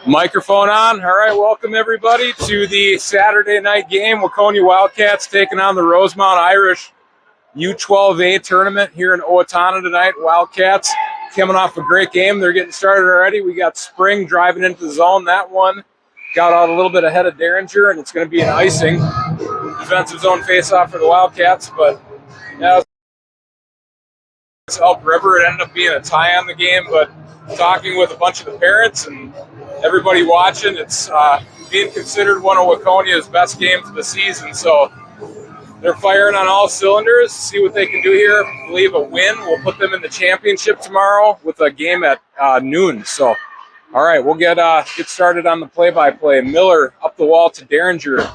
Microphone on. All right, welcome everybody to the Saturday night game. Waconia Wildcats taking on the Rosemount Irish U12A tournament here in Owatonna tonight. Wildcats coming off a great game. They're getting started already. We got Spring driving into the zone. That one got out a little bit ahead of Derringer, and it's going to be an icing. Defensive zone face-off for the Wildcats, but yeah, it's Elk River. It ended up being a tie on the game, but talking with a bunch of the parents and everybody watching, it's being considered one of Waconia's best games of the season. So they're firing on all cylinders, see what they can do here. I believe a win will put them in the championship tomorrow with a game at noon. So, all right, we'll get started on the play-by-play. Miller up the wall to Derringer.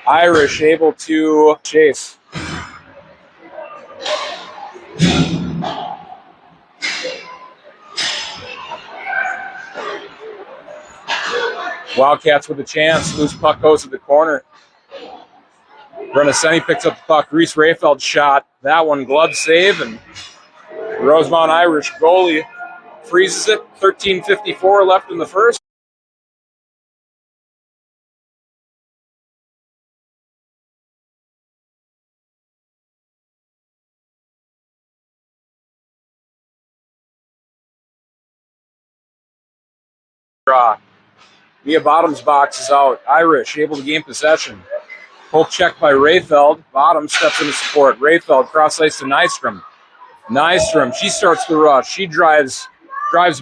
Irish able to chase. Wildcats with a chance. Loose puck goes to the corner. Renaseni picks up the puck. Reese Rayfeld shot. That one glove save, and Rosemount Irish goalie freezes it. 13:54 left in the first. Draw. Mia Bottom's box is out. Irish able to gain possession. Poke check by Rayfeld. Bottom steps into support. Rayfeld cross ice to Nystrom. Nystrom, she starts the rush. She drives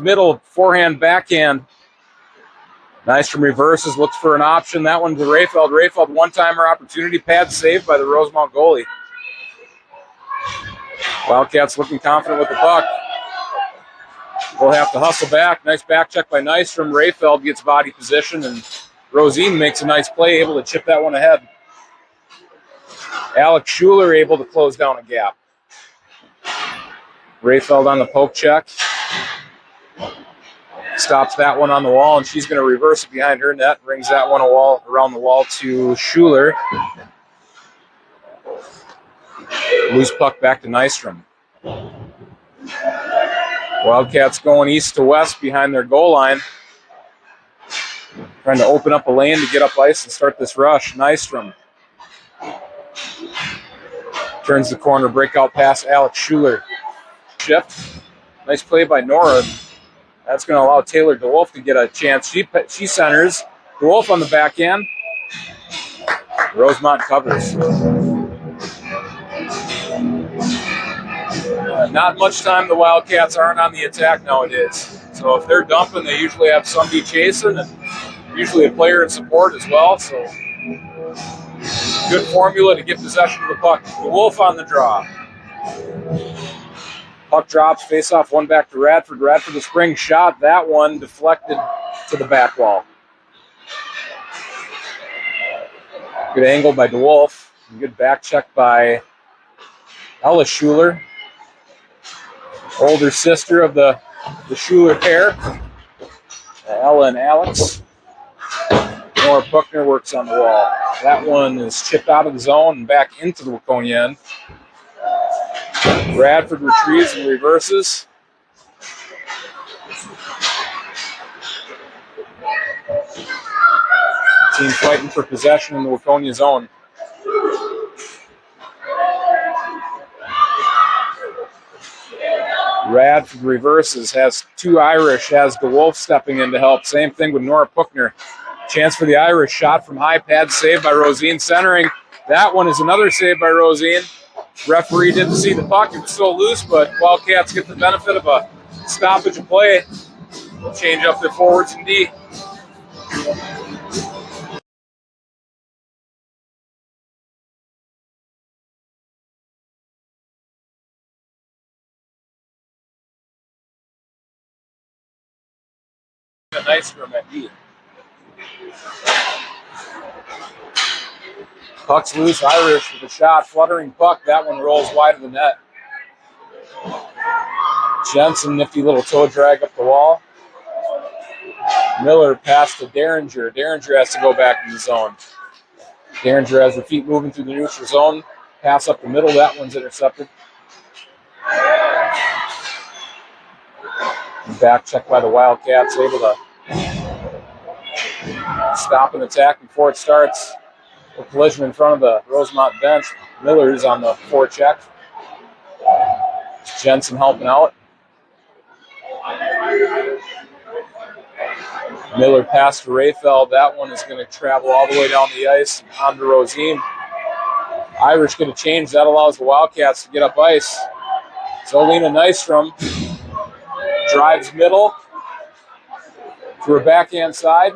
middle, forehand, backhand. Nystrom reverses, looks for an option. That one to Rayfeld. Rayfeld one-timer opportunity. Pad saved by the Rosemount goalie. Wildcats looking confident with the puck. We'll have to hustle back. Nice back check by Nystrom. Rayfeld gets body position, and Rosine makes a nice play, able to chip that one ahead. Alex Schuler able to close down a gap. Rayfeld on the poke check. Stops that one on the wall, and she's going to reverse it behind her net. Brings that one around the wall to Schuler. Loose puck back to Nystrom. Wildcats going east to west behind their goal line. Trying to open up a lane to get up ice and start this rush. Nystrom turns the corner, breakout pass, Alex Schuler. Shift. Nice play by Nora. That's going to allow Taylor DeWolf to get a chance. She centers. DeWolf on the backhand. Rosemount covers. Not much time the Wildcats aren't on the attack nowadays. So if they're dumping, they usually have somebody chasing and usually a player in support as well. So good formula to get possession of the puck. The Wolf on the draw. Puck drops, face off, one back to Radford. Radford the spring shot. That one deflected to the back wall. Good angle by DeWolf. Good back check by Ella Schuler. Older sister of the Schuler pair, Ella and Alex. Nora Buckner works on the wall. That one is chipped out of the zone and back into the Waconia end. Radford retrieves and reverses. Team fighting for possession in the Waconia zone. Radford reverses, has two Irish, has DeWolf stepping in to help. Same thing with Nora Puckner. Chance for the Irish, shot from high, pad save by Rosine centering. That one is another save by Rosine. Referee didn't see the puck, it was still loose, but Wildcats get the benefit of a stoppage of play. They'll change up their forwards and D. A nice room at D. Puck's loose, Irish with a shot, fluttering puck. That one rolls wide of the net. Jensen, nifty little toe drag up the wall. Miller pass to Derringer. Derringer has to go back in the zone. Derringer has her feet moving through the neutral zone. Pass up the middle. That one's intercepted. Back check by the Wildcats, able to stop an attack before it starts. A collision in front of the Rosemount bench. Miller's on the forecheck. Jensen helping out. Miller pass to Rayfeld. That one is going to travel all the way down the ice onto Rosine. Irish going to change. That allows the Wildcats to get up ice. Zolina Nystrom drives middle to her backhand side.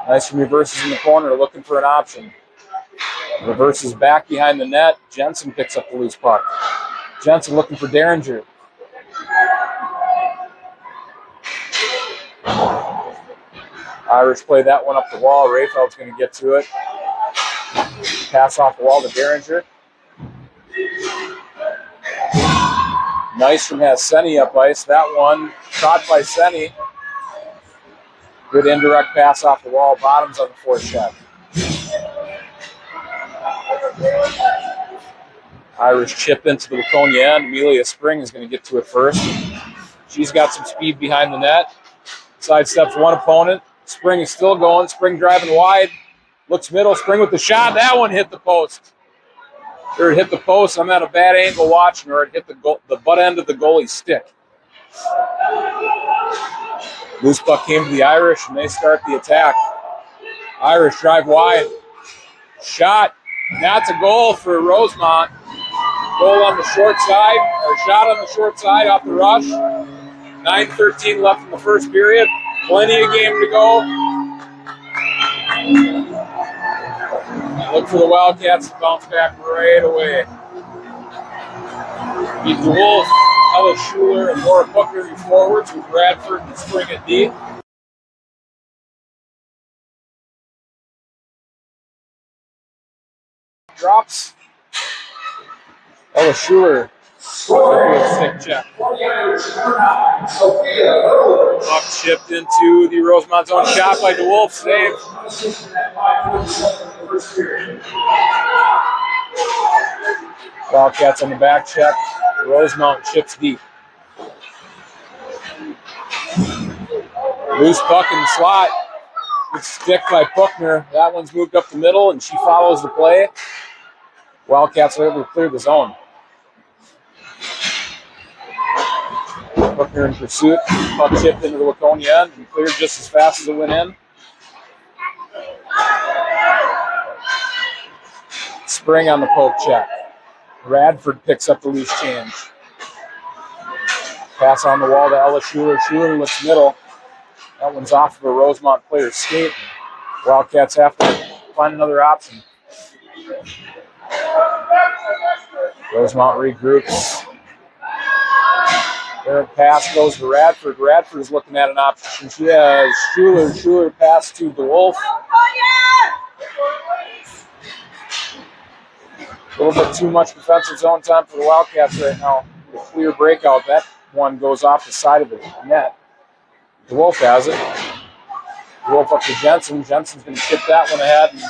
Nystrom reverses in the corner, looking for an option. Reverses back behind the net. Jensen picks up the loose puck. Jensen looking for Derringer. Irish play that one up the wall. Rayfeld's going to get to it. Pass off the wall to Derringer. Nystrom has Senny up ice. That one caught by Senny. Good indirect pass off the wall. Bottoms on the forecheck. Irish chip into the Waconia end. Amelia Spring is going to get to it first. She's got some speed behind the net. Sidesteps one opponent. Spring is still going. Spring driving wide. Looks middle. Spring with the shot. That one hit the post. Or it hit the post. I'm at a bad angle watching her. It hit the butt end of the goalie's stick. Loose puck came to the Irish, and they start the attack. Irish drive wide. Shot. That's a goal for Rosemount. Goal on the short side, or shot on the short side off the rush. 9:13 left in the first period. Plenty of game to go. Look for the Wildcats to bounce back right away. Beat DeWolf, Ella Schuler, and Laura Buckner forwards with Bradford and Spring at D. Drops. Ella Schuler. Stick check. Puck chipped into the Rosemount zone. Shot by DeWolf. Save. Wildcats on the back check. Rosemount chips deep. Loose puck in the slot. Good stick by Buckner. That one's moved up the middle, and she follows the play. Wildcats are able to clear the zone. Buckner in pursuit. Puck chipped into the Waconia end and cleared just as fast as it went in. Spring on the poke check. Radford picks up the loose change. Pass on the wall to Ella Schuler. Schuler looks middle. That one's off of a Rosemount player's skate. Wildcats have to find another option. Rosemount regroups. Their pass goes to Radford. Radford is looking at an option. She has Schuler. Schuler pass to DeWolf. A little bit too much defensive zone time for the Wildcats right now. The clear breakout. That one goes off the side of the net. DeWolf has it. DeWolf up to Jensen. Jensen's going to chip that one ahead. And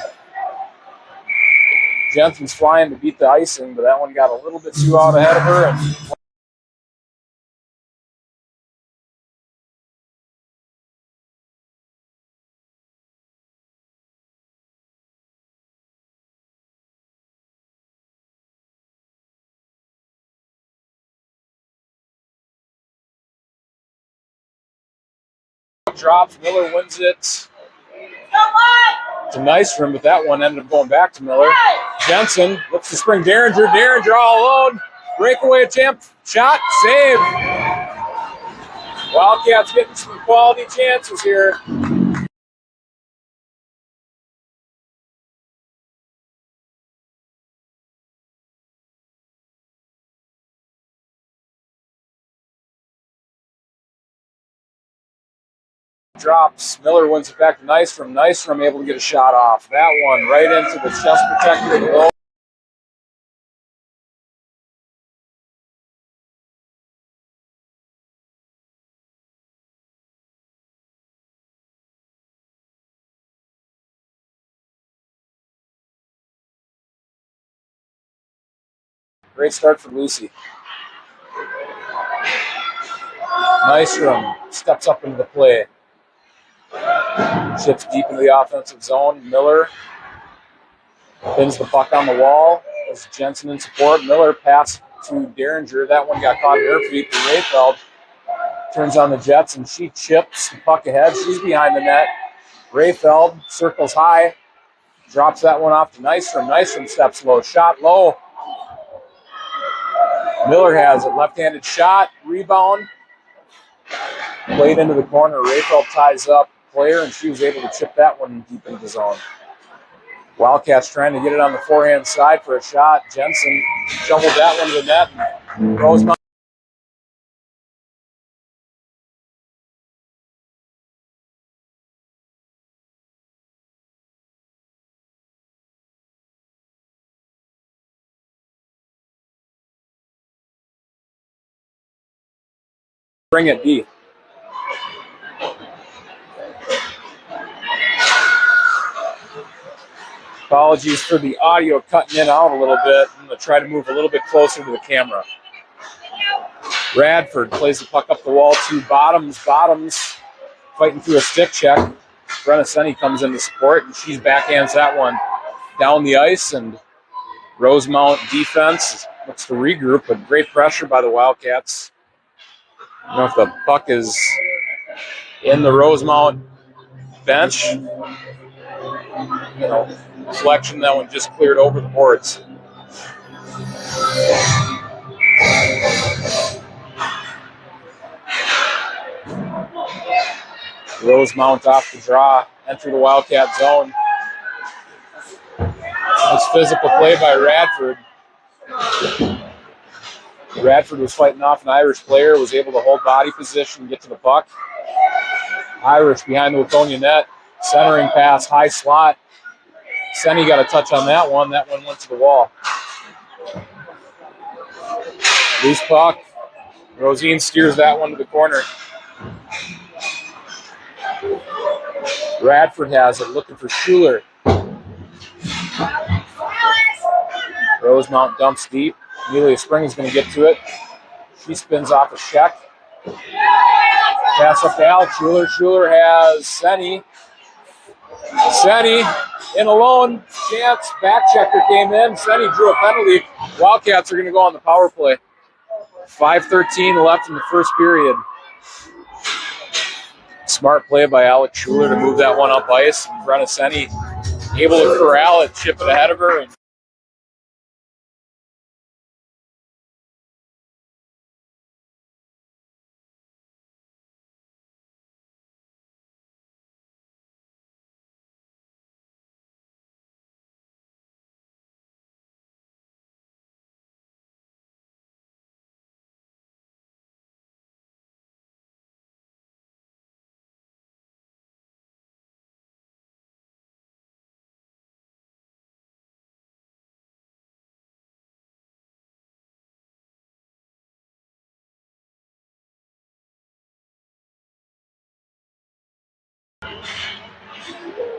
Jensen's flying to beat the icing, but that one got a little bit too out ahead of her. And drops. Miller wins it to Nystrom, but that one ended up going back to Miller. Jensen looks to Spring. Derringer. Derringer all alone. Breakaway attempt. Shot. Save. Wildcats getting some quality chances here. Drops. Miller wins it back to Nystrom. Nystrom able to get a shot off. That one right into the chest protector of the goal. Great start for Lucy. Nystrom steps up into the play. Chips deep into the offensive zone. Miller pins the puck on the wall. There's Jensen in support. Miller pass to Derringer. That one got caught at her feet. Rayfeld turns on the Jets, and she chips the puck ahead. She's behind the net. Rayfeld circles high. Drops that one off to Nystrom. Nystrom steps low. Shot low. Miller has it. Left-handed shot. Rebound. Played into the corner. Rayfeld ties up player, and she was able to chip that one deep into the zone. Wildcats trying to get it on the forehand side for a shot. Jensen shoveled that one to the net. Rosemount. Bring it D. Apologies for the audio cutting in and out a little bit. I'm going to try to move a little bit closer to the camera. Radford plays the puck up the wall to Bottoms. Bottoms fighting through a stick check. Brenna Senni comes in to support, and she's backhands that one down the ice. And Rosemount defense looks to regroup, but great pressure by the Wildcats. I don't know if the puck is in the Rosemount bench. Deflection, that one just cleared over the boards. Rosemount off the draw, enter the Wildcat zone. Nice physical play by Radford. Radford was fighting off an Irish player, was able to hold body position and get to the puck. Irish behind the Waconia net, centering pass, high slot. Senni got a touch on that one. That one went to the wall. Loose puck. Rosine steers that one to the corner. Radford has it, looking for Schuler. Rosemount dumps deep. Amelia Spring is going to get to it. She spins off a check. Pass up to Alex Schuler. Schuler has Senni. Senni in alone. Chance. Back checker came in. Senni drew a penalty. Wildcats are going to go on the power play. 5:13 left in the first period. Smart play by Alex Schuler to move that one up ice. And Brenna Senni able to corral it, chip it ahead of her. And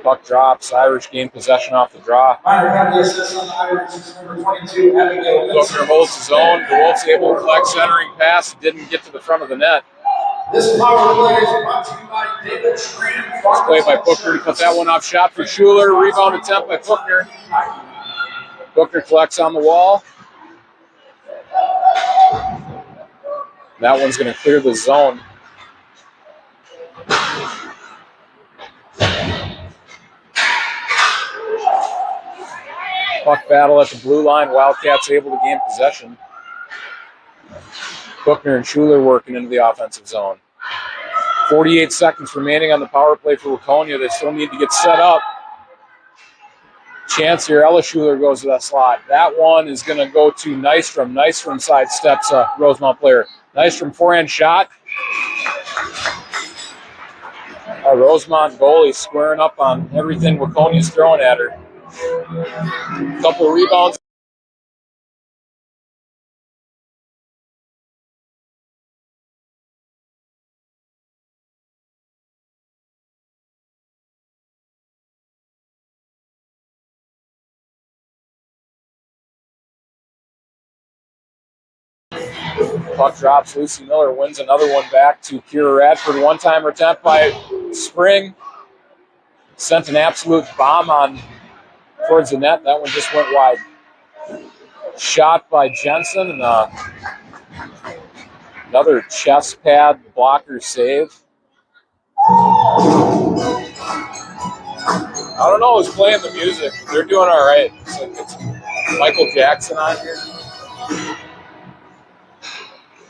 puck drops. Irish gain possession off the draw. Bookner holds his own. DeWolf's able to collect centering pass. Didn't get to the front of the net. This power play is brought to you by David Schramm. Play by Bookner to cut that one off. Shot for Schuler. Rebound attempt by Bookner. Bookner collects on the wall. That one's going to clear the zone. Puck battle at the blue line. Wildcats able to gain possession. Bookner and Schuler working into the offensive zone. 48 seconds remaining on the power play for Waconia. They still need to get set up. Chance here. Ella Schuler goes to that slot. That one is going to go to Nystrom. Nystrom sidesteps a Rosemount player. Nystrom forehand shot. A Rosemount goalie squaring up on everything Waconia's throwing at her. Couple of rebounds. Puck drops. Lucy Miller wins another one back to Kira Radford. One-timer attempt by Spring. Sent an absolute bomb on towards the net. That one just went wide. Shot by Jensen and another chest pad blocker save. I don't know who's playing the music. They're doing all right. It's like it's Michael Jackson on here.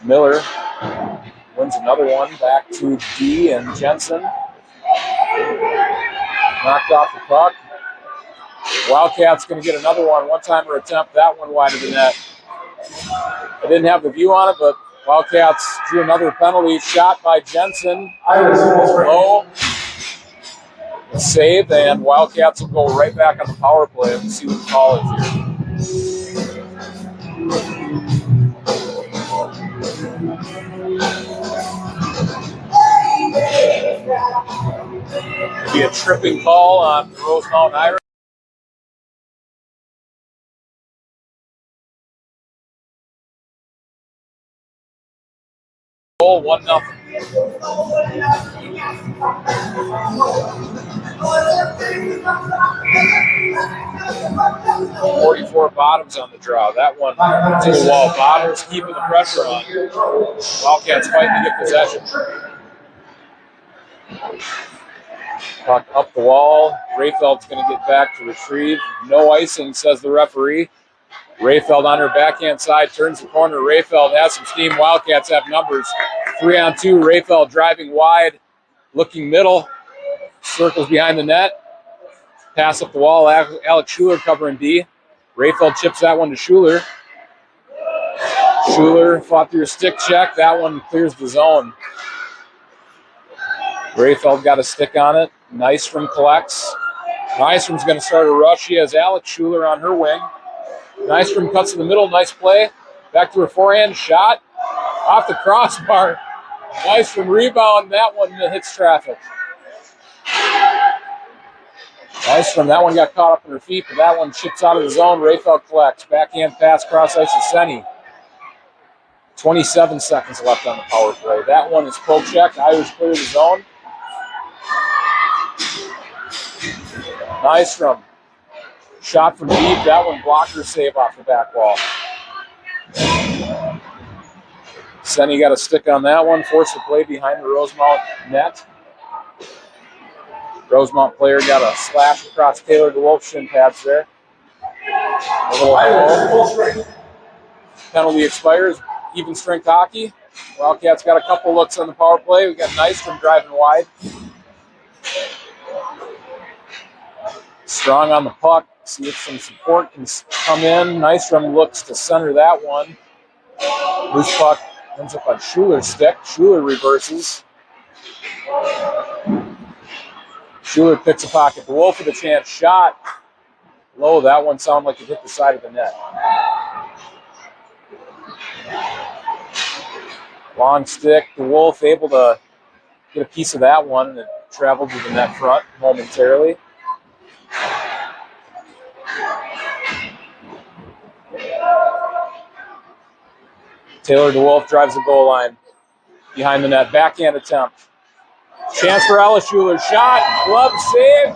Miller wins another one. Back to D and Jensen. Knocked off the puck. Wildcats going to get another one-timer attempt. That one wide of the net. I didn't have the view on it, but Wildcats drew another penalty. Shot by Jensen. Low. Save, and Wildcats will go right back on the power play and see what the call is here. It'll be a tripping call on Rosemount Irish. 1-0. 44 Bottoms on the draw. That one to the wall. Bottoms keeping the pressure on. Wildcats fighting to get possession. Puck up the wall. Rayfeld's going to get back to retrieve. No icing, says the referee. Rayfeld on her backhand side, turns the corner. Rayfeld has some steam. Wildcats have numbers. 3-on-2. Rayfeld driving wide, looking middle. Circles behind the net. Pass up the wall. Alex Schuler covering D. Rayfeld chips that one to Schuler. Schuler fought through a stick check. That one clears the zone. Rayfeld got a stick on it. Nystrom collects. Nystrom's going to start a rush. She has Alex Schuler on her wing. Nystrom cuts in the middle. Nice play. Back to her forehand. Shot. Off the crossbar. Nystrom rebound. That one hits traffic. Nystrom, that one got caught up in her feet, but that one chips out of the zone. Rayfeld collects. Backhand pass cross ice to Senny. 27 seconds left on the power play. That one is poke checked. Irish clear the zone. Nystrom. Shot from deep. That one blocker save off the back wall. Senny got a stick on that one. Forced the play behind the Rosemount net. Rosemount player got a slash across Taylor DeWolf's shin pads there. Penalty expires. Even strength hockey. Wildcats got a couple looks on the power play. We got Nystrom driving wide. Strong on the puck. See if some support can come in. Nystrom looks to center that one. Loose puck ends up on Schuler's stick. Schuler reverses. Schuler picks a pocket. The Wolf with a chance. Shot. Low. That one sounded like it hit the side of the net. Long stick. The Wolf able to get a piece of that one, and it traveled to the net front momentarily. Taylor DeWolf drives the goal line behind the net. Backhand attempt. Chance for Ella Schuler. Shot. Glove save.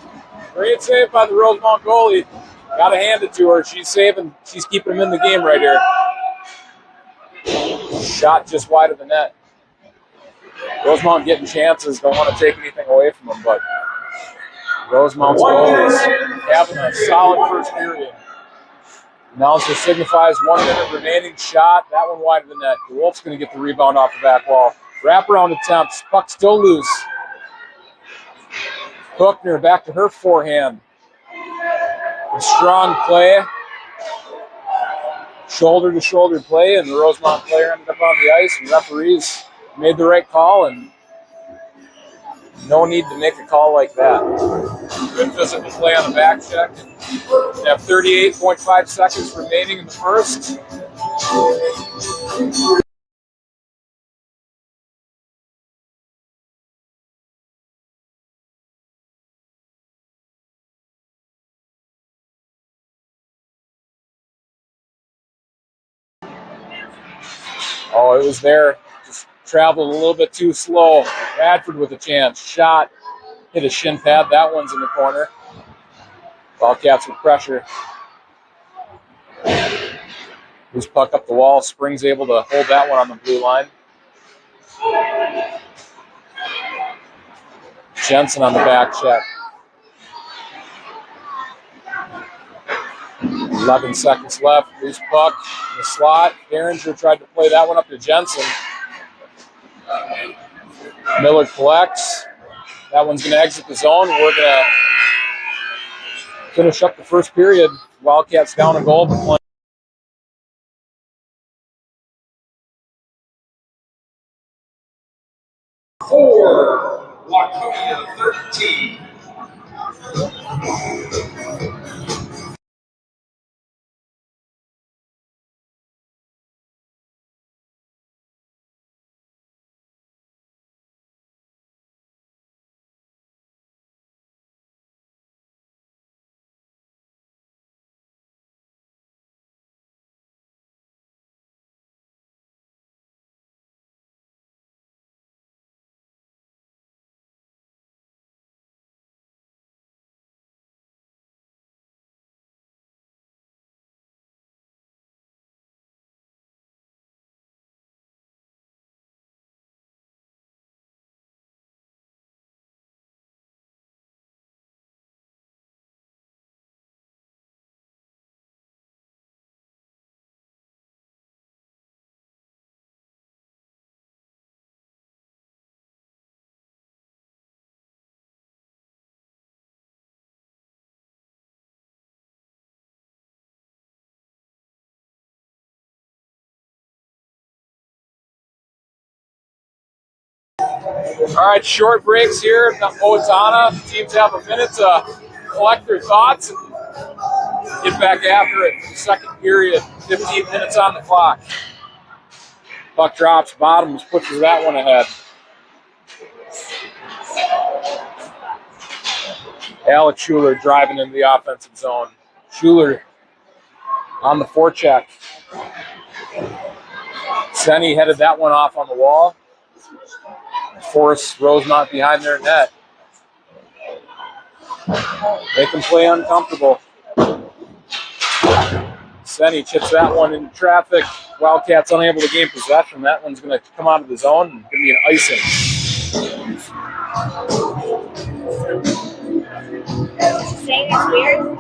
Great save by the Rosemount goalie. Got to hand it to her. She's saving. She's keeping him in the game right here. Shot just wide of the net. Rosemount getting chances. Don't want to take anything away from them, but Rosemount's goal is having a solid first period. Announcer signifies 1 minute remaining. Shot. That one wide of the net. The Wolf's going to get the rebound off the back wall. Wraparound attempts. Puck still loose. Hookner back to her forehand. A strong play. Shoulder-to-shoulder play, and the Rosemount player ended up on the ice, and referees made the right call, and no need to make a call like that. Good physical play on the back check. We have 38.5 seconds remaining in the first. Oh, it was there. Just traveled a little bit too slow. Radford with a chance. Shot. Hit a shin pad. That one's in the corner. Wildcats with pressure. Loose puck up the wall. Spring's able to hold that one on the blue line. Jensen on the back check. 11 seconds left. Loose puck in the slot. Derringer tried to play that one up to Jensen. Miller collects. That one's going to exit the zone. We're going to finish up the first period. Wildcats down a goal. For Waconia 13. All right, short breaks here at Owatonna. Teams have a minute to collect their thoughts and get back after it for the second period. 15 minutes on the clock. Puck drops, bottoms, pushes that one ahead. Alex Schuler driving into the offensive zone. Schuler on the forecheck. Senny headed that one off on the wall. Force Rosemount behind their net. Make them play uncomfortable. Senny chips that one into traffic. Wildcats unable to gain possession. That one's going to come out of the zone and going to be an icing. Saying it's weird?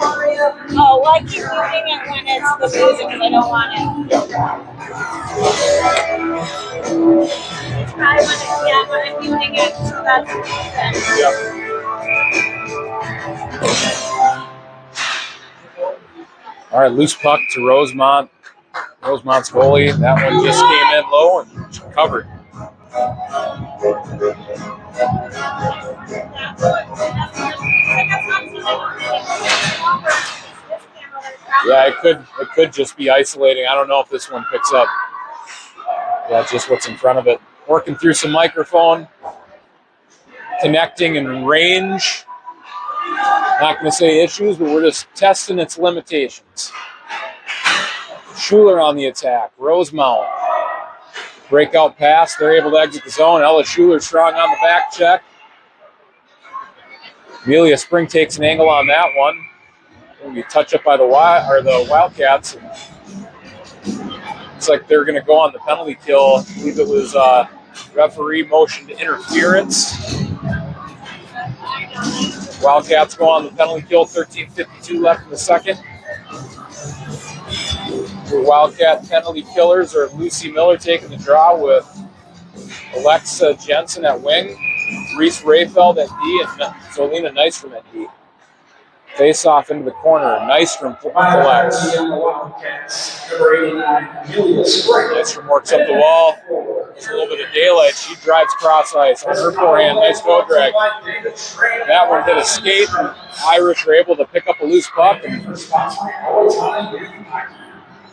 Oh, well, I keep muting it when it's the music because I don't want it. It's probably when I'm muting it, so that's the reason. Yep. All right, loose puck to Rosemount. Rosemount's goalie. That one just came in low and covered. Yeah, it could just be isolating. I don't know if this one picks up. Yeah, just what's in front of it. Working through some microphone, connecting in range. Not going to say issues, but we're just testing its limitations. Schuler on the attack. Rosemount. Breakout pass. They're able to exit the zone. Ella Schuler strong on the back check. Amelia Spring takes an angle on that one. Going to be touch up by the Wildcats. Looks like they're going to go on the penalty kill. I believe it was referee motioned interference. Wildcats go on the penalty kill. 13:52 left in the second. The Wildcat penalty killers are Lucy Miller taking the draw with Alexa Jensen at wing, Reese Rayfeld at D, and Zolina Nystrom at D. Face off into the corner. Nystrom collects. Nystrom works up the wall. There's a little bit of daylight. She drives cross ice on her forehand. Nice go drag. That one hit a skate. Irish are able to pick up a loose puck and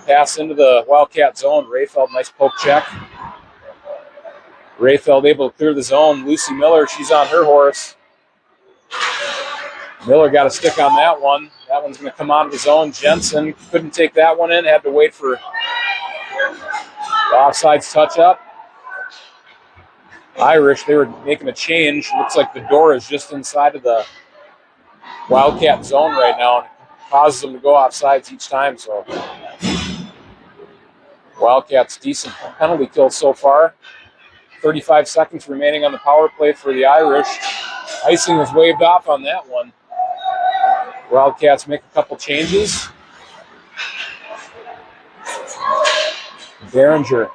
pass into the Wildcat zone. Rayfeld, nice poke check. Rayfeld able to clear the zone. Lucy Miller, she's on her horse. Miller got a stick on that one. That one's going to come out of the zone. Jensen couldn't take that one in. Had to wait for the offsides touch up. Irish, they were making a change. Looks like the door is just inside of the Wildcat zone right now, and it causes them to go off sides each time. So Wildcats decent penalty kill so far. 35 seconds remaining on the power play for the Irish. Icing was waved off on that one. Wildcats make a couple changes. Derringer.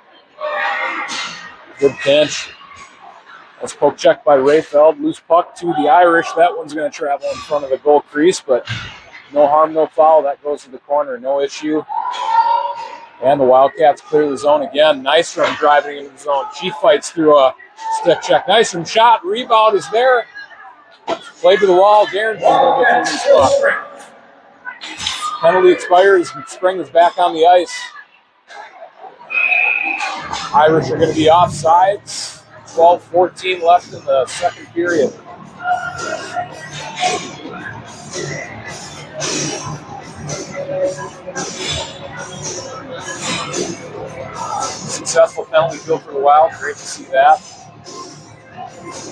Good pinch. That's poke check by Rayfeld. Loose puck to the Irish. That one's going to travel in front of the goal crease, but no harm, no foul. That goes to the corner, no issue. And the Wildcats clear the zone again. Nystrom driving into the zone. She fights through a stick check. Nystrom shot. Rebound is there. Played to the wall. Derringer will get through the spot. Penalty expires. Spring is back on the ice. Irish are going to be offsides. 12-14 left in the second period. Successful penalty kill for the Wild. Great to see that.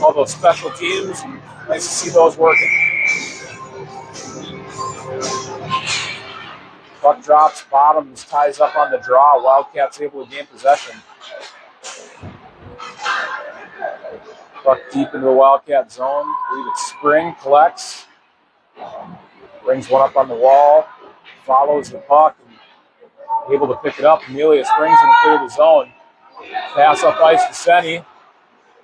All those special teams. Nice to see those working. Puck drops, bottoms, ties up on the draw. Wildcats able to gain possession. Puck deep into the Wildcat zone. I believe it's Spring, collects. Brings one up on the wall. Follows the puck. And able to pick it up. Amelia Springs and clear the zone. Pass up ice to Senny.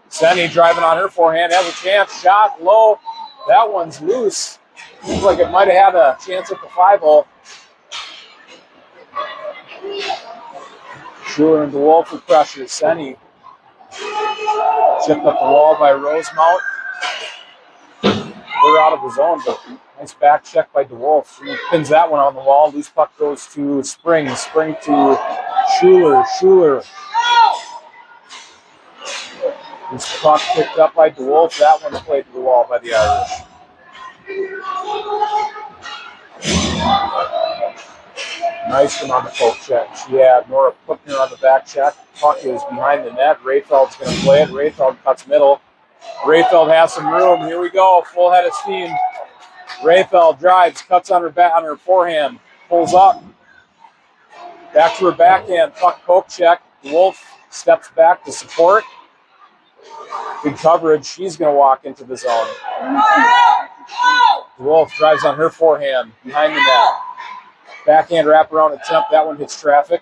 Senny driving on her forehand. Has a chance. Shot low. That one's loose. Looks like it might have had a chance at the 5-hole. Schuler and DeWolf with pressure. Senny chipped up the wall by Rosemount. They're out of the zone, but nice back check by DeWolf. She pins that one on the wall. Loose puck goes to Spring. Spring to Schuler. Schuler. This puck picked up by DeWolf. That one's played to the wall by the Irish. Nice one on the poke check. She had Nora Puckner on the back check. Puck is behind the net. Rayfeld's going to play it. Rayfeld cuts middle. Rayfeld has some room. Here we go. Full head of steam. Rayfeld drives, cuts on her forehand, pulls up. Back to her backhand. Puck poke check. Wolf steps back to support. Good coverage. She's going to walk into the zone. Wolf drives on her forehand behind the net. Backhand wraparound attempt. That one hits traffic.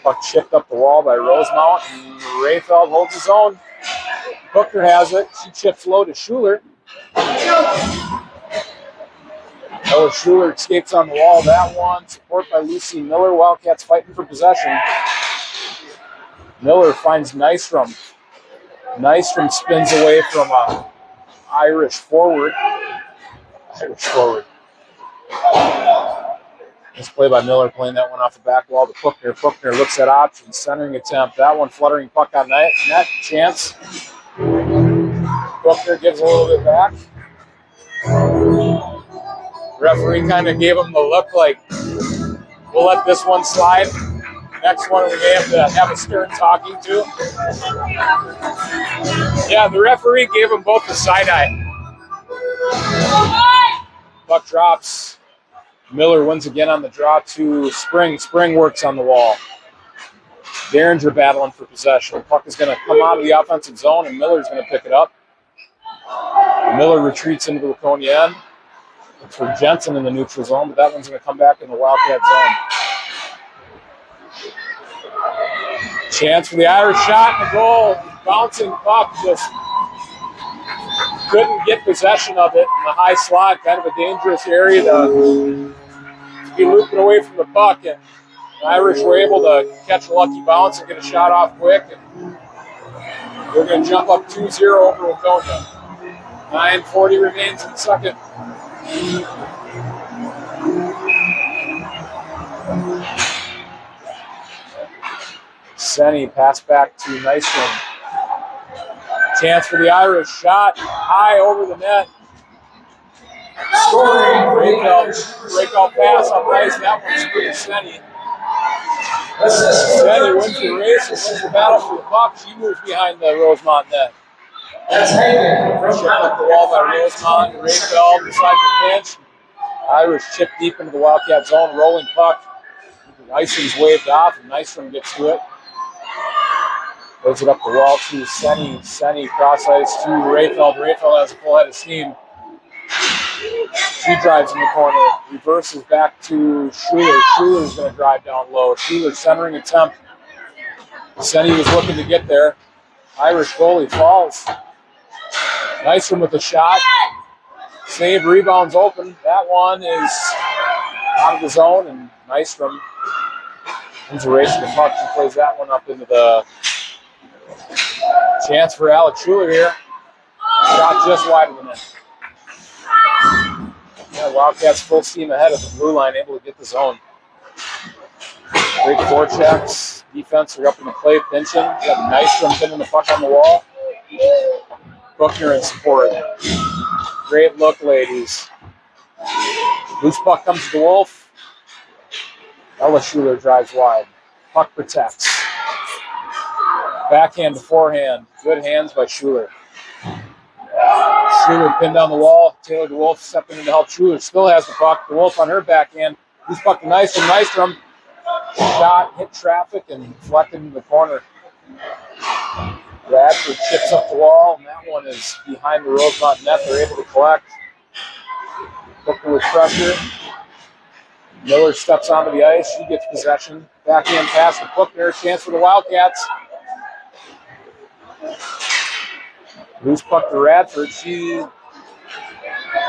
Puck chipped up the wall by Rosemount. And Rayfeld holds his own. Hooker has it. She chips low to Schuler. Oh, Schuler escapes on the wall. That one. Support by Lucy Miller. Wildcats fighting for possession. Miller finds Nystrom. Nystrom spins away from a Irish forward. Nice play by Miller, playing that one off the back wall to Puckner. Puckner looks at options, centering attempt. That one fluttering puck on net. Chance. Puckner gives a little bit back. Referee kind of gave him the look like, we'll let this one slide. Next one we may have to have a stern talking to. Yeah, the referee gave him both the side eye. Puck drops. Miller wins again on the draw to Spring. Spring works on the wall. Derringer battling for possession. Puck is going to come out of the offensive zone, and Miller's going to pick it up. Miller retreats into the Waconia end. Looks for Jensen in the neutral zone, but that one's going to come back in the Wildcat zone. Chance for the Irish shot and the goal. Bouncing puck, just couldn't get possession of it in the high slot. Kind of a dangerous area to be looping away from the puck. And the Irish were able to catch a lucky bounce and get a shot off quick. And they're going to jump up 2-0 over Waconia. 9:40 remains in the second. Senny pass back to Nystrom. Chance for the Irish. Shot high over the net. Scoring. Breakout pass up ice. That one's pretty Senny. Jenny wins the race and wins the battle for the puck. She moves behind the Rosemount net. That's Hagen. Chip up the wall by Rosemount. Rayfeld inside the pinch. Irish chip deep into the Wildcat zone. Rolling puck. Icing's waved off, and Nystrom gets to it. Goes it up the wall to Senny. Senny cross ice to Rayfeld. Rayfeld has a full head of steam. She drives in the corner. Reverses back to Schuler. Schuler's going to drive down low. Schuler centering attempt. Senny was looking to get there. Irish goalie falls. Nystrom with a shot. Save, rebounds open. That one is out of the zone, and Nystrom wins a race to the puck. She plays that one up into the chance for Alex Schuler here. Shot just wide of the net. Yeah, Wildcats full steam ahead of the blue line, able to get the zone. Great forechecks. Defense are up in the play, pinching. We got Nystrom pinning the puck on the wall. Buckner in support. Great look, ladies. Loose puck comes to the Wolf. Ella Schuler drives wide. Puck protects. Backhand to forehand. Good hands by Schuler. Schuler pinned down the wall. Taylor DeWolf stepping in to help Schuler. Still has the puck. DeWolf on her backhand. Loose puck to Nystrom. Nystrom. Shot, hit traffic, and deflected into the corner. Bradford chips up the wall, and that one is behind the Rosemount net. They're able to collect. Booker with pressure. Miller steps onto the ice. She gets possession. Backhand pass to Booker. Chance for the Wildcats. Loose puck to Radford. She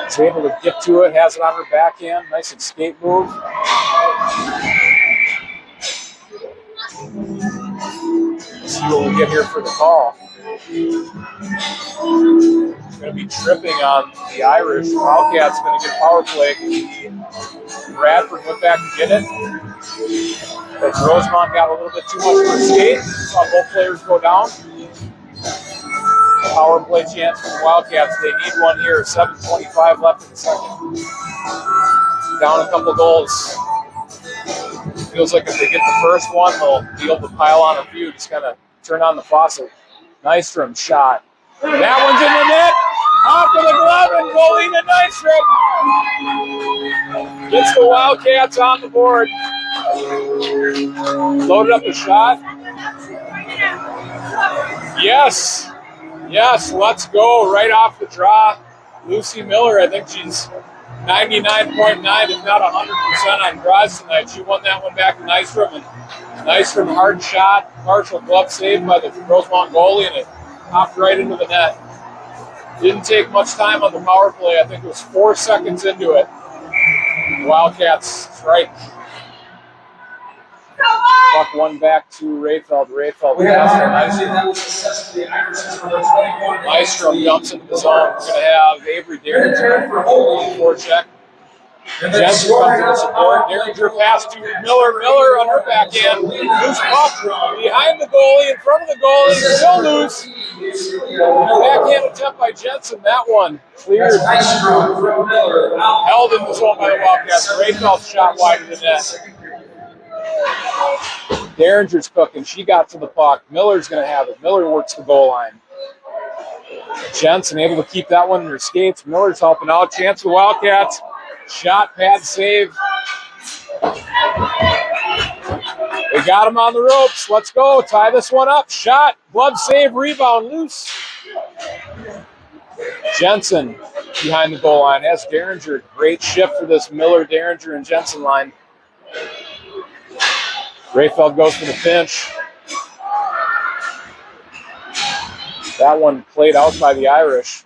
is able to get to it. Has it on her backhand. Nice escape move. See what we get here for the call. It's going to be tripping on the Irish. Wildcats going to get power play. Bradford went back to get it. But Rosemount got a little bit too much for a skate. Saw both players go down. Power play chance for the Wildcats. They need one here. 7:25 left in the second. Down a couple goals. Feels like if they get the first one, they'll be able to pile on a few. Just kind of turn on the faucet. Nystrom shot. That one's in the net. Off of the glove, and Paulina Nystrom gets the Wildcats on the board. Loaded up the shot. Yes. Yes, let's go. Right off the draw. Lucy Miller, I think she's 99.9, if not 100% on draws tonight. She won that one back to Nystrom, and Nystrom hard shot, partial glove save by the Rosemount goalie, and it popped right into the net. Didn't take much time on the power play. I think it was 4 seconds into it. The Wildcats strike. Puck one back to Rayfeld. Rayfeld. Nystrom jumps into the zone. We're going to have Avery Derringer forecheck. Jensen comes to the support. Derringer pass to Miller. Miller on her backhand. Loose puck behind the goalie, in front of the goalie. Still loose. Backhand attempt by Jensen. That one cleared. Held in the zone by the Wildcats. Rayfeld shot wide of the net. Derringer's cooking. She got to the puck. Miller's going to have it. Miller works the goal line. Jensen able to keep that one in her skates. Miller's helping out. Chance for the Wildcats. Shot, pad, save. They got him on the ropes. Let's go. Tie this one up. Shot, glove save, rebound, loose. Jensen behind the goal line. Has Derringer. Great shift for this Miller, Derringer, and Jensen line. Rayfeld goes for the pinch. That one played out by the Irish.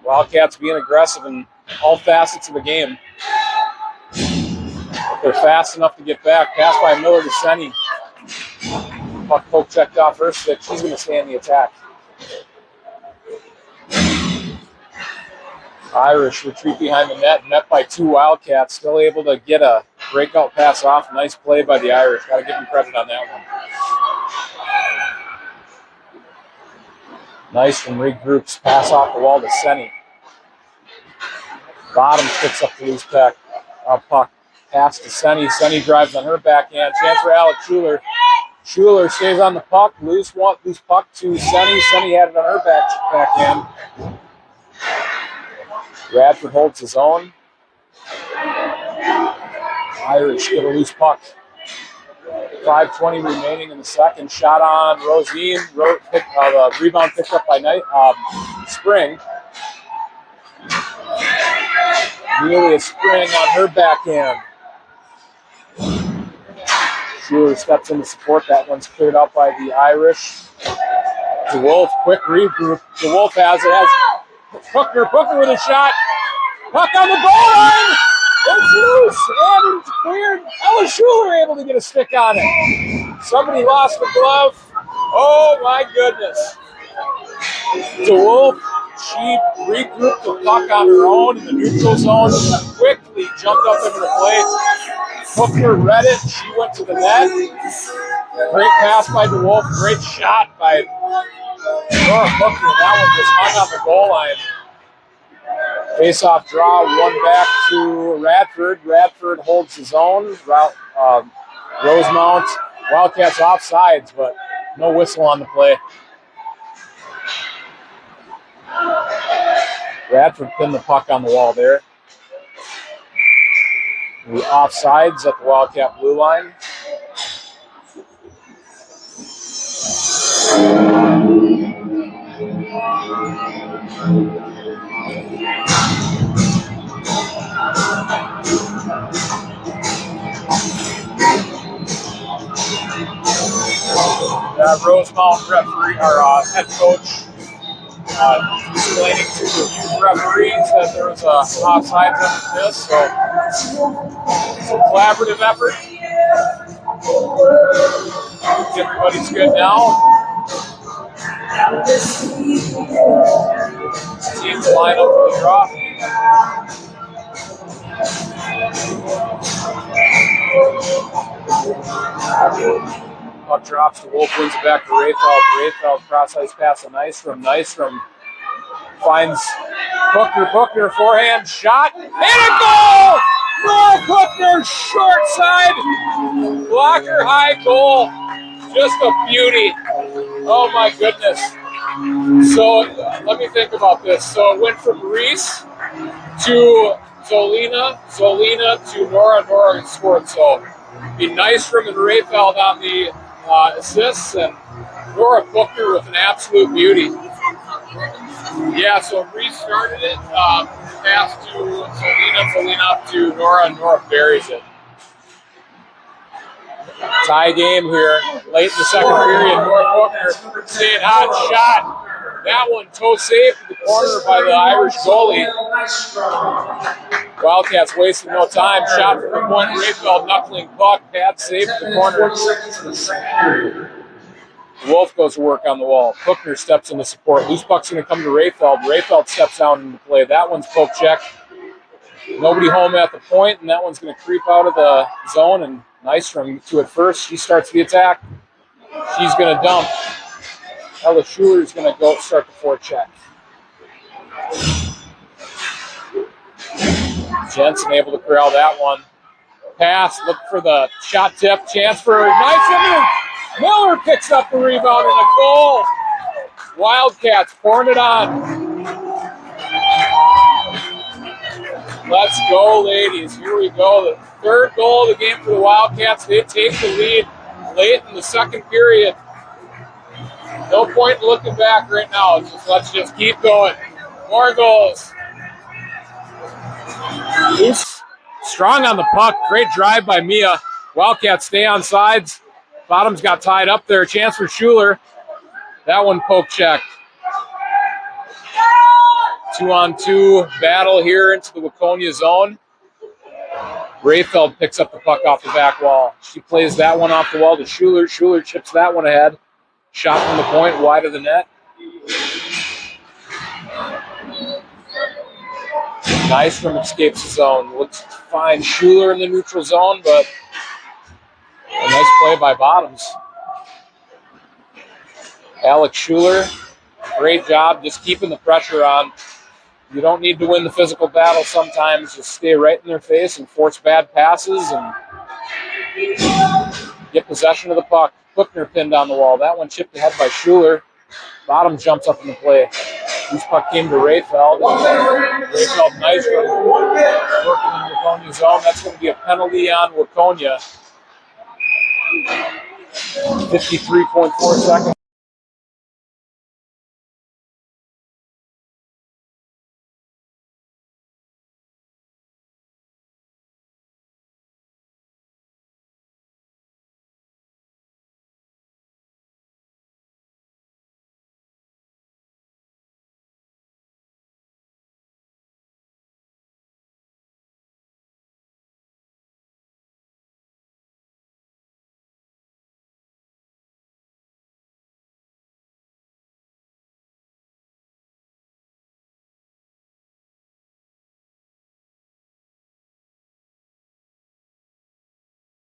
Wildcats being aggressive in all facets of the game. They're fast enough to get back. Pass by Miller to Senny. Puck poke checked off her stick. She's going to stay in the attack. Irish retreat behind the net, met by two Wildcats. Still able to get a breakout pass off. Nice play by the Irish. Got to give them credit on that one. Nice from regroups. Pass off the wall to Senny. Bottom picks up the loose puck. Pass to Senny. Senny drives on her backhand. Chance for Alex Schuler. Schuler stays on the puck. Loose puck to Senny. Senny had it on her backhand. Radford holds his own. Irish get a loose puck. 5:20 remaining in the second. Shot on Rosine. The rebound picked up by Spring. Amelia Spring on her backhand. Schuler steps in to support. That one's cleared out by the Irish. DeWolf, quick regroup. DeWolf has it. Puckner with a shot. Puck on the goal line. It's loose and it's cleared. Ella Schuler able to get a stick on it. Somebody lost the glove. Oh my goodness. DeWolf, she regrouped the puck on her own in the neutral zone. Quickly jumped up into the play. Puckner read it. She went to the net. Great pass by DeWolf. Great shot by Nora Puckner. That one just hung on the goal line. Face-off draw, one back to Radford. Radford holds his own. Rosemount, Wildcats offsides, but no whistle on the play. Radford pinned the puck on the wall there. The offsides at the Wildcat blue line. Rosemount referee, our head coach, explaining to the referees that there was a offsides on this, so it's a collaborative effort. Everybody's good now. Teams line up for the draw. Puck drops, the Wolf wins it back to Rayfeld. Rayfeld cross-ice pass to Nystrom. Nystrom finds Puckner, forehand shot, and a goal! Nora Puckner, short side, blocker high goal. Just a beauty. Oh my goodness. So let me think about this. So it went from Reese to Zolina to Nora. Nora scored. So it'd be Nystrom and Rayfeld on the assists, and Nora Puckner with an absolute beauty. Yeah, so Reese started it, pass to Zolina up to Nora, and Nora buries it. Tie game here, late in the second period. Nora Puckner staying hot, shot. That one toe saved to the corner by the Irish goalie. Wildcats wasting no time. Shot from the point. Rayfeld knuckling puck. Bad save to the corner. Wolf goes to work on the wall. Puckner steps into support. Loose puck's going to come to Rayfeld. Rayfeld steps out into play. That one's poke check. Nobody home at the point, and that one's going to creep out of the zone. And Nystrom to it first. She starts the attack. She's going to dump. Ella Schuler's going to go start the forecheck. Jensen able to corral that one. Pass, look for the shot tip. Chance for Nystrom. Miller picks up the rebound and a goal. Wildcats pouring it on. Let's go, ladies. Here we go. The third goal of the game for the Wildcats. They take the lead late in the second period. No point in looking back right now. Let's just keep going. More goals. Strong on the puck. Great drive by Mia. Wildcats stay on sides. Bottoms got tied up there. Chance for Schuler. That one poke checked. 2-on-2 battle here into the Waconia zone. Rayfeld picks up the puck off the back wall. She plays that one off the wall to Schuler. Schuler chips that one ahead. Shot from the point, wide of the net. Nystrom escapes the zone. Looks to find Schuler in the neutral zone, but a nice play by Bottoms. Alex Schuler, great job just keeping the pressure on You don't need to win the physical battle sometimes. Just stay right in their face and force bad passes and get possession of the puck. Kuckner pinned on the wall. That one chipped ahead by Schuler. Bottom jumps up in the play. This puck came to Rayfeld. Rayfeld, nice one. Working in Waconia's zone. That's going to be a penalty on Waconia. 53.4 seconds.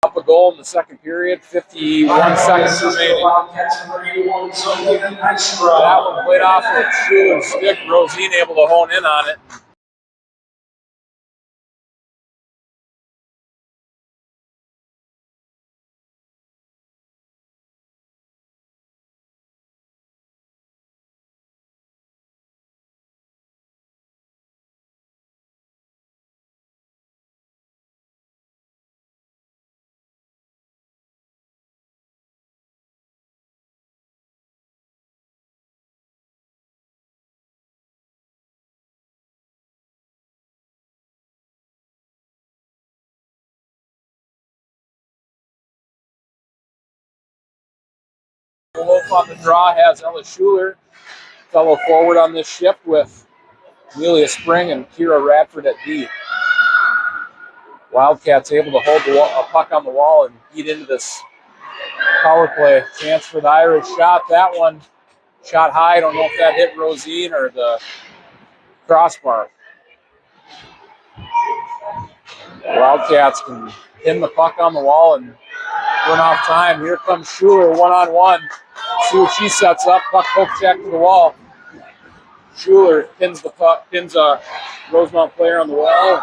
Up a goal in the second period, 51 seconds remaining. That one played off of Schuler's stick. Rosine able to hone in on it. Wolf on the draw has Ella Schuler, fellow forward on this shift with Amelia Spring and Kira Radford at D. Wildcats able to hold a puck on the wall and eat into this power play. Chance for the Irish shot. That one shot high. I don't know if that hit Rosine or the crossbar. Wildcats can pin the puck on the wall and run off time. Here comes Schuler one-on-one. See what she sets up. Puck poke check to the wall. Schuler pins the puck, pins a Rosemount player on the wall.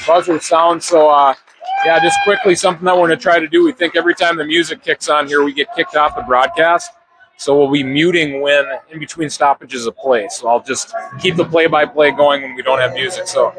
Buzzer sound. So, yeah, just quickly, something that we're going to try to do. We think every time the music kicks on here, we get kicked off the broadcast. So we'll be muting when in between stoppages of play. So I'll just keep the play-by-play going when we don't have music. So.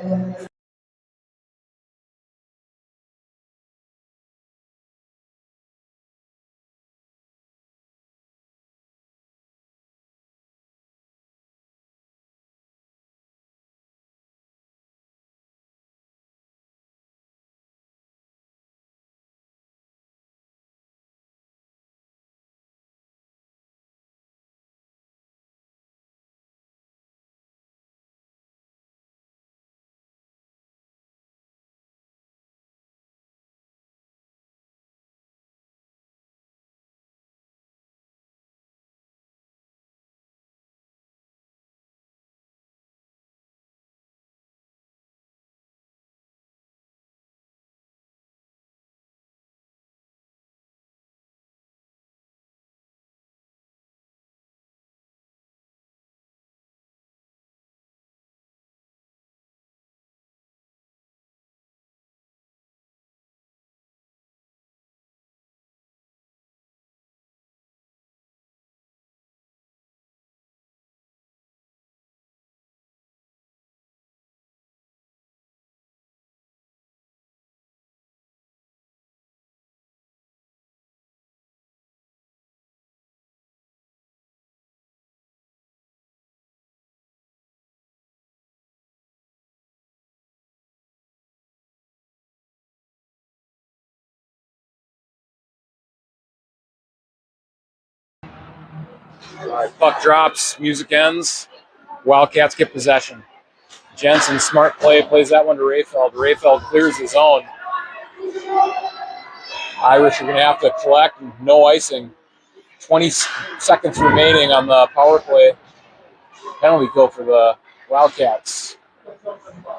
All right, puck drops, music ends. Wildcats get possession. Jensen, smart play, plays that one to Rayfeld. Rayfeld clears his own. Irish are going to have to collect, no icing. 20 seconds remaining on the power play. Penalty kill for the Wildcats.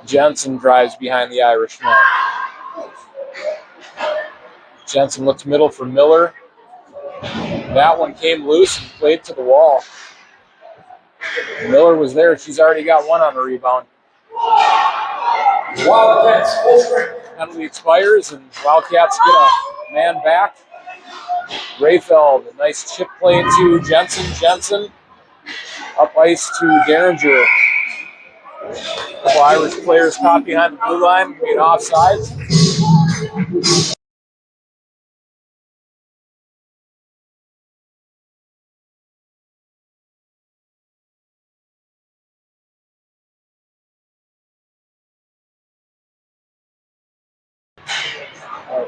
Jensen drives behind the Irish net. Jensen looks middle for Miller. That one came loose and played to the wall. Miller was there. She's already got one on the rebound. Wildcats full strength. Penalty expires, and Wildcats get a man back. Rayfeld, a nice chip play to Jensen. Jensen up ice to Derringer. A couple Irish players caught behind the blue line, made offsides.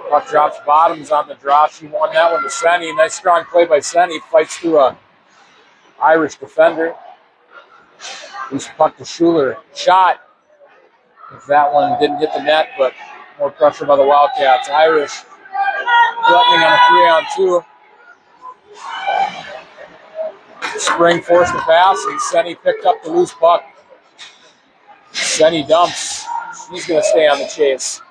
Puck drops bottoms on the draw. She won that one to Senny. Nice strong play by Senny. Fights through a Irish defender. Loose puck to Schuler. Shot. If that one didn't hit the net, but more pressure by the Wildcats. Irish threatening on a 3-on-2. Spring forced the pass, and Senny picked up the loose puck. Senny dumps. She's going to stay on the chase.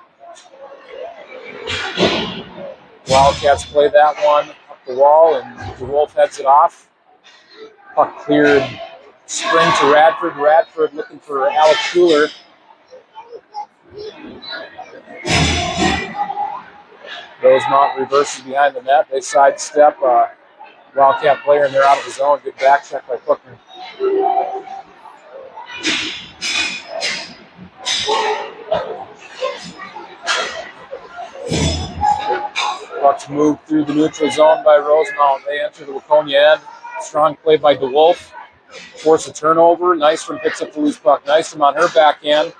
Wildcats play that one up the wall, and DeWolf heads it off. Puck cleared. Spring to Radford. Radford looking for Alex Schuler. Rosemount reverses behind the net. They sidestep a Wildcat player, and they're out of the zone. Good back check by Cookner. Puck's moved through the neutral zone by Rosemount. They enter the Waconia end. Strong play by DeWolf. Force a turnover. Nystrom picks up the loose puck. Nystrom on her backhand.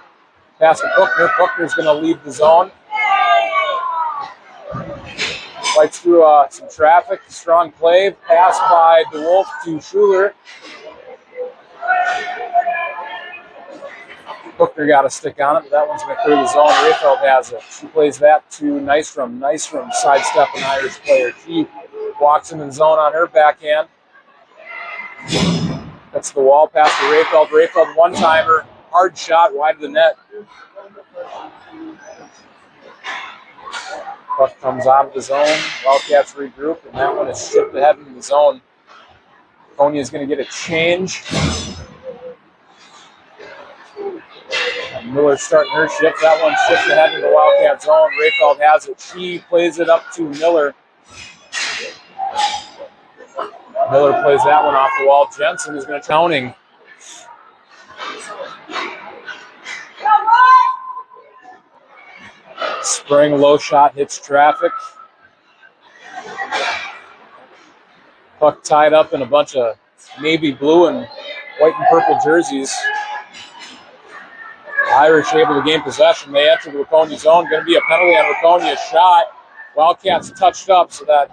Pass to Cookner. Cookner's going to leave the zone. Fights through some traffic. Strong play. Pass by DeWolf to Schuler. Cookner got a stick on it, but that one's going to clear the zone. Rayfeld has it. She plays that to Nystrom. Nystrom sidestep an Irish player. She walks in the zone on her backhand. That's the wall pass to Rayfeld. Rayfeld one-timer. Hard shot wide of the net. Puck comes out of the zone. Wildcats regroup, and that one is shipped ahead in the zone. Waconia is going to get a change. Miller's starting her shift. That one shifts ahead in the Wildcat zone. Rayfeld has it. She plays it up to Miller. Miller plays that one off the wall. Jensen is going to counting. Spring low shot hits traffic. Puck tied up in a bunch of navy blue and white and purple jerseys. Irish able to gain possession. They enter the Waconia zone. Going to be a penalty on Waconia's shot. Wildcats touched up so that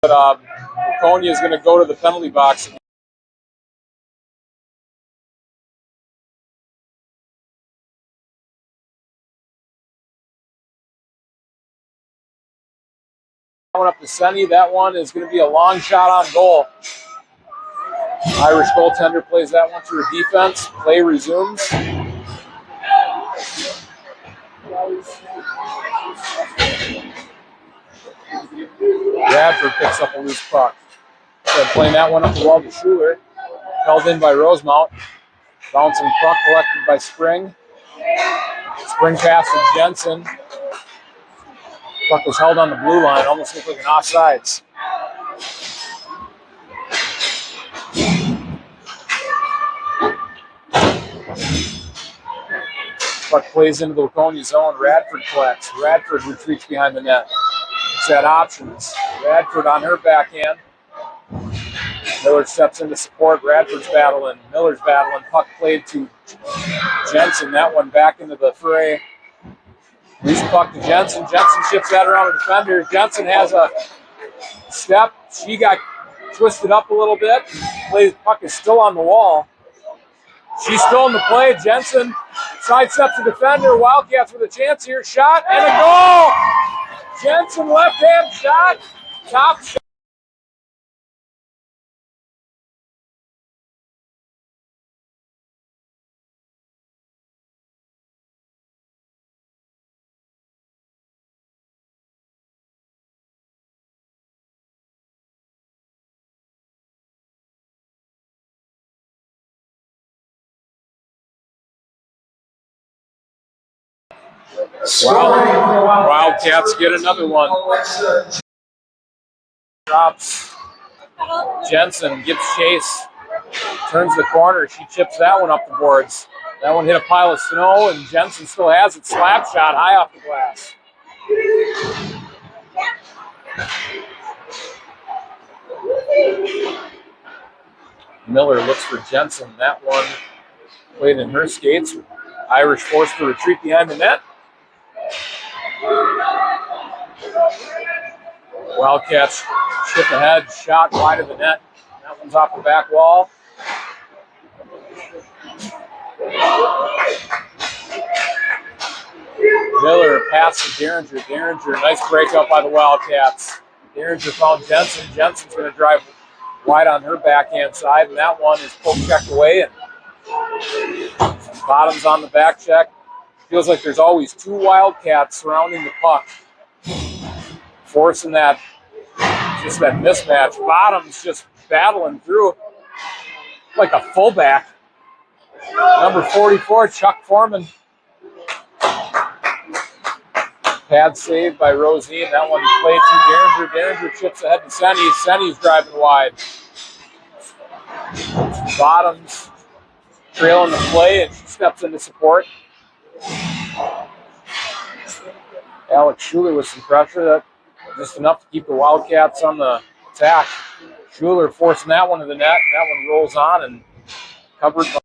Waconia is going to go to the penalty box. That one up to Senny. That one is going to be a long shot on goal. Irish goaltender plays that one through defense. Play resumes. Radford picks up a loose puck. So playing that one up the wall to Schuler. Held in by Rosemount. Bouncing puck collected by Spring. Spring pass to Jensen. Puck was held on the blue line. Almost looked like an offsides. Puck plays into the Waconia zone. Radford collects. Radford retreats behind the net. Set options. Radford on her backhand. Miller steps in to support. Radford's battling. Miller's battling. Puck played to Jensen. That one back into the fray. Loose puck to Jensen. Jensen shifts that around the defender. Jensen has a step. She got twisted up a little bit. Puck is still on the wall. She's still in the play. Jensen sidesteps the defender. Wildcats with a chance here. Shot and a goal. Jensen left-hand shot. Top shot. Wildcats get another one. Drops. Jensen gives chase. Turns the corner. She chips that one up the boards. That one hit a pile of snow, and Jensen still has it. Slap shot high off the glass. Miller looks for Jensen. That one played in her skates. Irish forced to retreat behind the net. Wildcats chip ahead, shot wide of the net. That one's off the back wall. Miller pass to Derringer. Derringer, nice breakup by the Wildcats. Derringer found Jensen. Jensen's going to drive wide on her backhand side, and that one is poke checked away. And Bottoms on the back check. Feels like there's always two Wildcats surrounding the puck, forcing that mismatch. Bottoms just battling through like a fullback. Number 44, Chuck Foreman. Pad saved by Rosine. That one played to Derringer. Derringer chips ahead to Senny. Senny's driving wide. Bottoms trailing the play, and she steps into support. Alex Schuler with some pressure. That just enough to keep the Wildcats on the attack. Schuler forcing that one to the net, and that one rolls on and covered by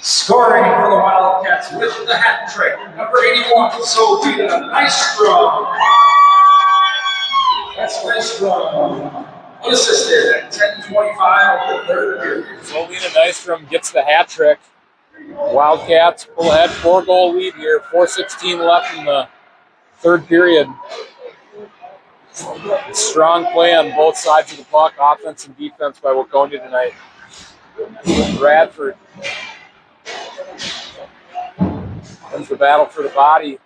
Scoring for the Wildcats with the hat trick, number 81, Sophia Nystrom. That's Nystrom. Unassisted at 10:25 of the third period. Zolina Nystrom gets the hat trick. Wildcats pull ahead, 4-goal lead here. 4:16 left in the third period. Strong play on both sides of the puck, offense and defense by Waconia tonight. Bradford wins the battle for the body.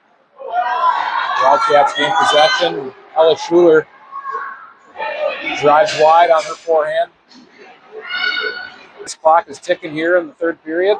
Wildcats gain possession. Ella Schuler drives wide on her forehand. This clock is ticking here in the third period.